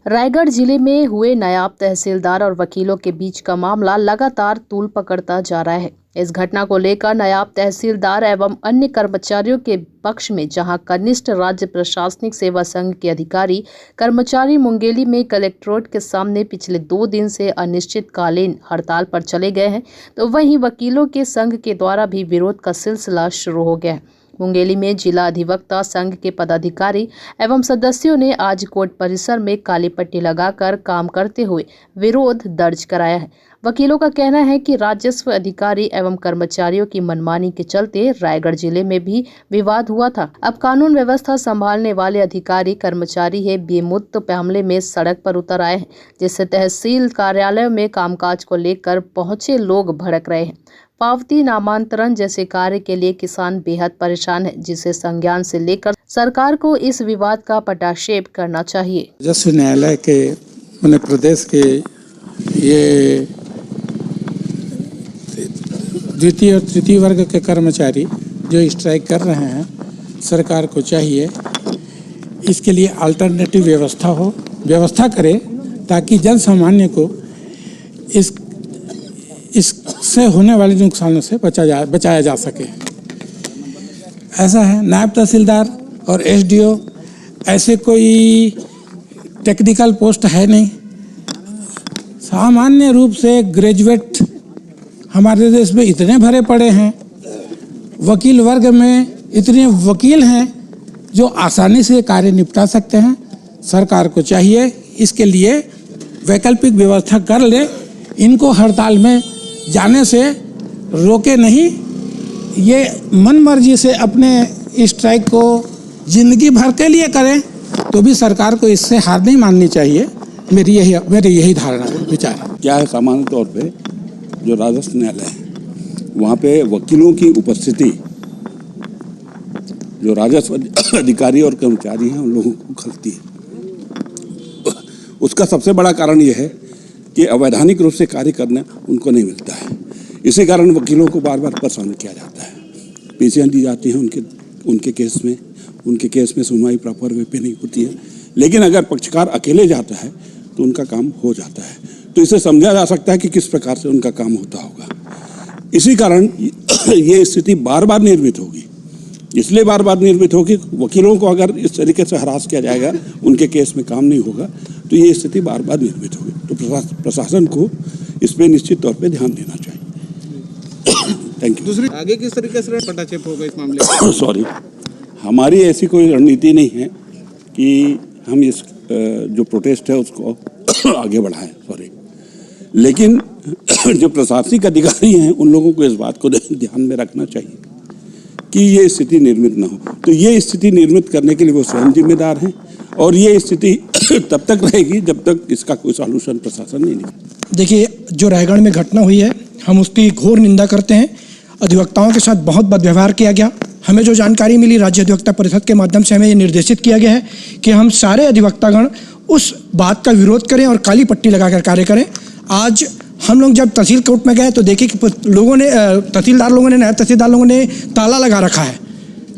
रायगढ़ जिले में हुए नायब तहसीलदार और वकीलों के बीच का मामला लगातार तूल पकड़ता जा रहा है। इस घटना को लेकर नायब तहसीलदार एवं अन्य कर्मचारियों के पक्ष में जहां कनिष्ठ राज्य प्रशासनिक सेवा संघ के अधिकारी कर्मचारी मुंगेली में कलेक्ट्रेट के सामने पिछले 2 दिन से अनिश्चितकालीन हड़ताल पर चले गए हैं, तो वहीं वकीलों के संघ के द्वारा भी विरोध का सिलसिला शुरू हो गया है। मुंगेली में जिला अधिवक्ता संघ के पदाधिकारी एवं सदस्यों ने आज कोर्ट परिसर में काली पट्टी लगाकर काम करते हुए विरोध दर्ज कराया है। वकीलों का कहना है कि राजस्व अधिकारी एवं कर्मचारियों की मनमानी के चलते रायगढ़ जिले में भी विवाद हुआ था। अब कानून व्यवस्था संभालने वाले अधिकारी कर्मचारी है बेमुद्दत मामले में सड़क पर उतर आए हैं, जिससे तहसील कार्यालय में कामकाज को लेकर पहुंचे लोग भड़क रहे हैं। पावती नामांतरण जैसे कार्य के लिए किसान बेहद परेशान है, जिसे संज्ञान से लेकर सरकार को इस विवाद का पटाक्षेप करना चाहिए। राजस्व न्यायालय के मध्य प्रदेश के ये द्वितीय और तृतीय वर्ग के कर्मचारी जो स्ट्राइक कर रहे हैं, सरकार को चाहिए इसके लिए अल्टरनेटिव व्यवस्था करे ताकि जन सामान्य को इससे होने वाले नुकसानों से बचाया जा सके। ऐसा है, नायब तहसीलदार और एसडीओ ऐसे कोई टेक्निकल पोस्ट है नहीं। सामान्य रूप से ग्रेजुएट हमारे देश में इतने भरे पड़े हैं, वकील वर्ग में इतने वकील हैं जो आसानी से कार्य निपटा सकते हैं। सरकार को चाहिए इसके लिए वैकल्पिक व्यवस्था कर ले, इनको हड़ताल में जाने से रोके नहीं। ये मन मर्जी से अपने स्ट्राइक को जिंदगी भर के लिए करें तो भी सरकार को इससे हार नहीं माननी चाहिए। मेरी यही धारणा विचार है। क्या है, सामान्य तौर पे जो राजस्व न्यायालय है वहाँ पे वकीलों की उपस्थिति जो राजस्व अधिकारी और कर्मचारी हैं उन लोगों को खलती है। उसका सबसे बड़ा कारण यह है कि अवैधानिक रूप से कार्य करना उनको नहीं मिलता है। इसी कारण वकीलों को बार बार परेशान किया जाता है, पेशियाँ दी जाती हैं उनके केस में सुनवाई प्रॉपर वे पे नहीं होती है। लेकिन अगर पक्षकार अकेले जाता है तो उनका काम हो जाता है। तो इसे समझा जा सकता है कि किस प्रकार से उनका काम होता होगा। इसी कारण ये स्थिति बार बार निर्मित होगी। इसलिए बार बार निर्मित होगी, वकीलों को अगर इस तरीके से हरास किया जाएगा, उनके केस में काम नहीं होगा, तो ये स्थिति बार बार निर्मित होगी। तो प्रशासन को इस पर निश्चित तौर पे ध्यान देना चाहिए। Thank you. दूसरी आगे किस तरीके से पटाक्षेप होगा इस मामले में? सॉरी, हमारी ऐसी कोई रणनीति नहीं है कि हम इस जो प्रोटेस्ट है उसको आगे बढ़ाएं। सॉरी, लेकिन जो प्रशासनिक अधिकारी हैं उन लोगों को इस बात को ध्यान में रखना चाहिए कि ये स्थिति निर्मित ना हो। तो ये स्थिति निर्मित करने के लिए वो स्वयं जिम्मेदार हैं और ये स्थिति तब तक रहेगी जब तक इसका कोई सॉल्यूशन प्रशासन नहीं निकाले। देखिए, जो रायगढ़ में घटना हुई है हम उसकी घोर निंदा करते हैं। अधिवक्ताओं के साथ बहुत बदव्यवहार किया गया। हमें जो जानकारी मिली राज्य अधिवक्ता परिषद के माध्यम से हमें ये निर्देशित किया गया है कि हम सारे अधिवक्तागण उस बात का विरोध करें और काली पट्टी लगाकर कार्य करें। आज हम लोग जब तहसील कोर्ट में गए तो देखे कि नायब तहसीलदार लोगों ने ताला लगा रखा है,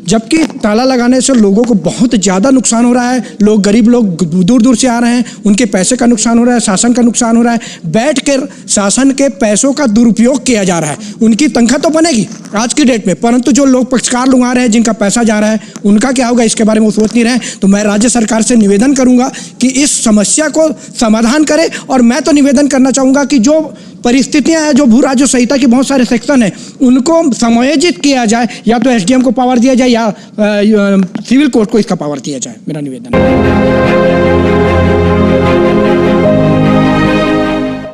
जबकि ताला लगाने से लोगों को बहुत ज़्यादा नुकसान हो रहा है। लोग, गरीब लोग दूर दूर से आ रहे हैं, उनके पैसे का नुकसान हो रहा है, शासन का नुकसान हो रहा है। बैठ कर शासन के पैसों का दुरुपयोग किया जा रहा है। उनकी तनख्वाह तो बनेगी आज की डेट में, परंतु जो लोग पक्षकार लोग आ रहे हैं जिनका पैसा जा रहा है उनका क्या होगा इसके बारे में वो सोच नहीं रहे। तो मैं राज्य सरकार से निवेदन करूँगा कि इस समस्या को समाधान करे। और मैं तो निवेदन करना चाहूँगा कि जो परिस्थितियां हैं, जो भू राजस्व संहिता के बहुत सारे सेक्शन हैं, उनको समायोजित किया जाए। या तो एसडीएम को पावर दिया जाए या सिविल कोर्ट को इसका पावर दिया जाए। मेरा निवेदन है।